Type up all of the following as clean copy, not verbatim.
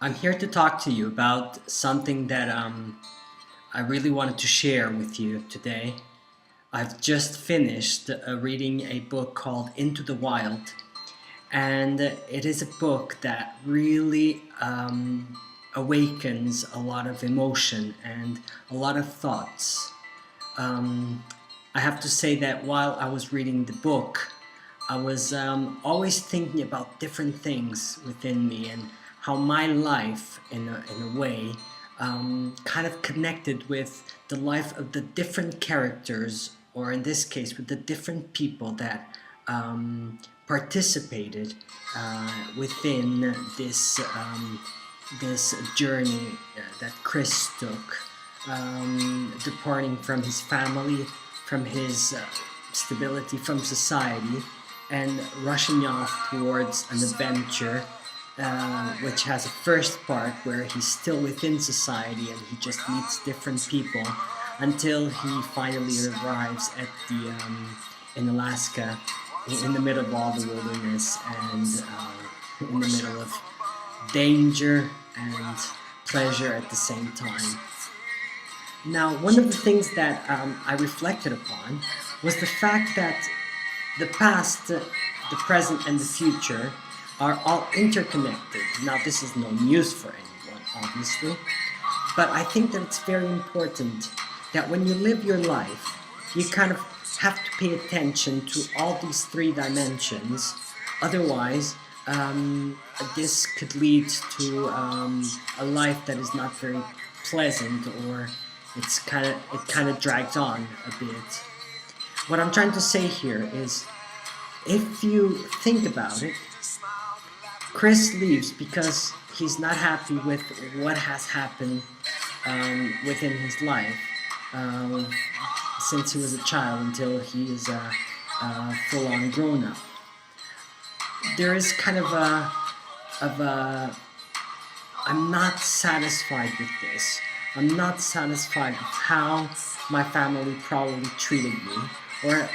I'm here to talk to you about something that I really wanted to share with you today. I've just finished reading a book called Into the Wild, and it is a book that really awakens a lot of emotion and a lot of thoughts. Um, I have to say that while I was reading the book, I was always thinking about different things within me and how my life, in a way, kind of connected with the life of the different characters, or in this case, with the different people that participated within this journey that Chris took, departing from his family, from his stability, from society, and rushing off towards an adventure, which has a first part where he's still within society and he just meets different people until he finally arrives at the in Alaska, in the middle of all the wilderness and in the middle of danger and pleasure at the same time. Now, one of the things that I reflected upon was the fact that the past, the present, and the future are all interconnected. Now, this is no news for anyone, obviously, but I think that it's very important that when you live your life, you kind of have to pay attention to all these three dimensions. Otherwise, this could lead to a life that is not very pleasant, or it kind of drags on a bit. What I'm trying to say here is, if you think about it, Chris leaves because he's not happy with what has happened within his life since he was a child until he is a full-on grown-up. There is kind of a I'm not satisfied with this. I'm not satisfied with how my family probably treated me, or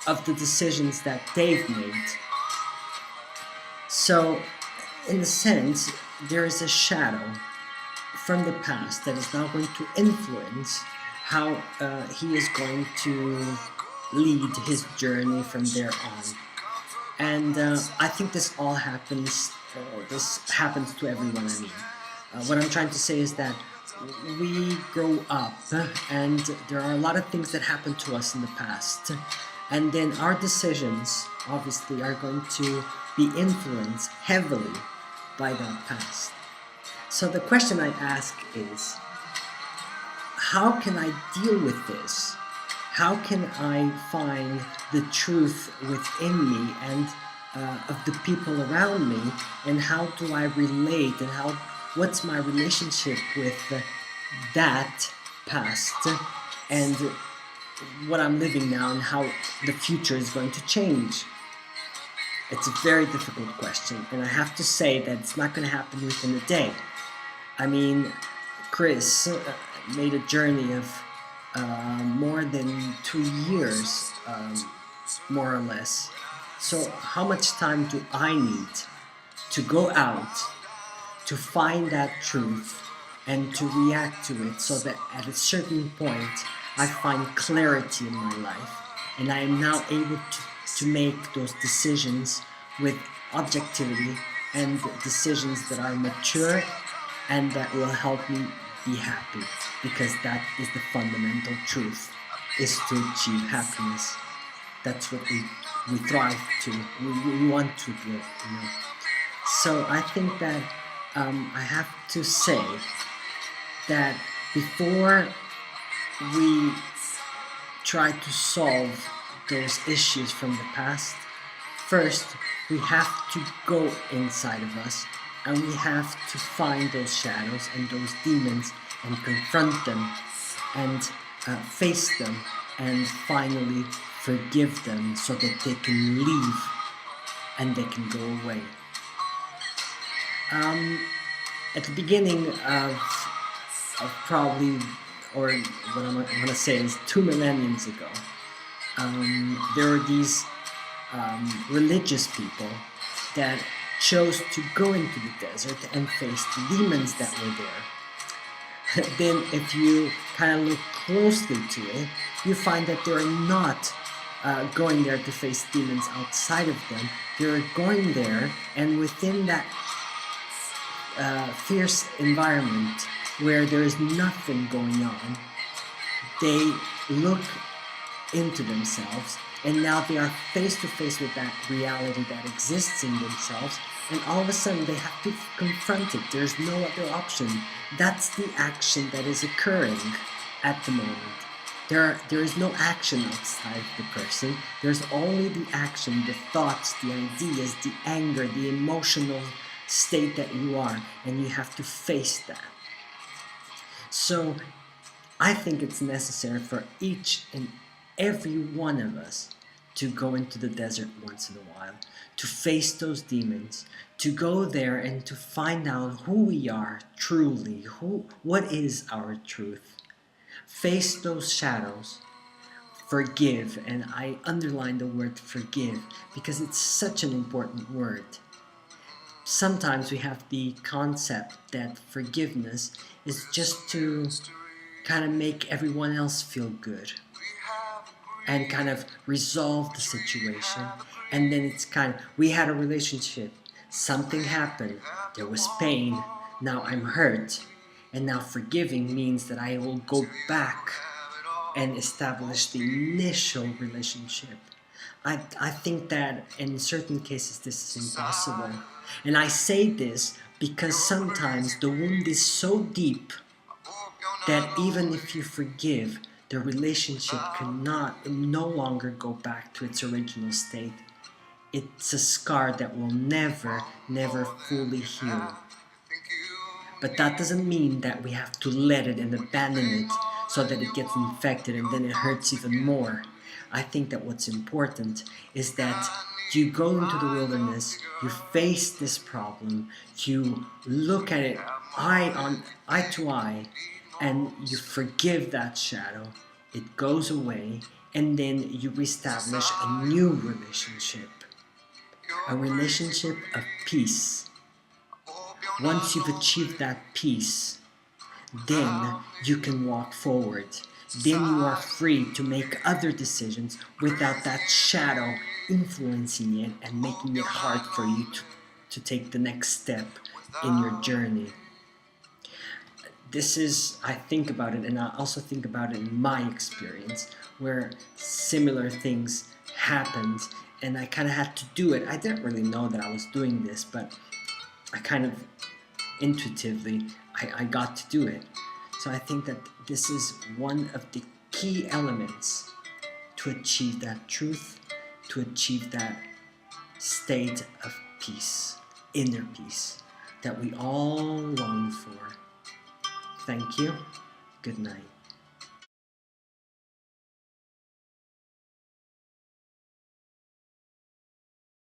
of the decisions that they've made. So, in a sense, there is a shadow from the past that is now going to influence how he is going to lead his journey from there on. And I think this all happens, this happens to everyone, I mean. What I'm trying to say is that we grow up and there are a lot of things that happen to us in the past. And then our decisions, obviously, are going to be influenced heavily by that past. So the question I ask is, how can I deal with this? How can I find the truth within me and of the people around me, and how do I relate, and what's my relationship with that past and what I'm living now, and how the future is going to change? It's a very difficult question, and I have to say that it's not going to happen within a day. I mean, Chris made a journey of more than 2 years, more or less. So how much time do I need to go out to find that truth and to react to it, so that at a certain point I find clarity in my life and I am now able to make those decisions with objectivity and decisions that are mature and that will help me be happy, because that is the fundamental truth, is to achieve happiness. That's what we thrive to, we want to do, you know. So I think that I have to say that before we try to solve those issues from the past, first we have to go inside of us and we have to find those shadows and those demons and confront them and face them and finally forgive them, so that they can leave and they can go away. At the beginning of probably, or what I'm going to say is 2 millenniums ago, there were these religious people that chose to go into the desert and face the demons that were there, then if you kind of look closely to it, you find that they're not going there to face demons outside of them. They're going there, and within that fierce environment where there is nothing going on, they look into themselves, and now they are face to face with that reality that exists in themselves, and all of a sudden they have to confront it. There's no other option. That's the action that is occurring at the moment. There is no action outside the person. There's only the action, the thoughts, the ideas, the anger, the emotional state that you are, and you have to face that. So I think it's necessary for each and every one of us to go into the desert once in a while, to face those demons, to go there and to find out who we are truly, what is our truth. Face those shadows, forgive, and I underline the word forgive because it's such an important word. Sometimes we have the concept that forgiveness is just to kind of make everyone else feel good and kind of resolve the situation, and then it's kind of, we had a relationship, something happened, there was pain, now I'm hurt, and now forgiving means that I will go back and establish the initial relationship. I think that in certain cases this is impossible, and I say this because sometimes the wound is so deep that even if you forgive, the relationship cannot no longer go back to its original state. It's a scar that will never fully heal. But that doesn't mean that we have to let it and abandon it so that it gets infected and then it hurts even more. I think that what's important is that you go into the wilderness, you face this problem, you look at it eye to eye, and you forgive that shadow, it goes away, and then you establish a new relationship. A relationship of peace. Once you've achieved that peace, then you can walk forward. Then you are free to make other decisions without that shadow influencing it and making it hard for you to take the next step in your journey. This is, I think about it, and I also think about it in my experience, where similar things happened, and I kind of had to do it. I didn't really know that I was doing this, but I kind of intuitively, I got to do it. So I think that this is one of the key elements to achieve that truth, to achieve that state of peace, inner peace, that we all long for. Thank you. Good night.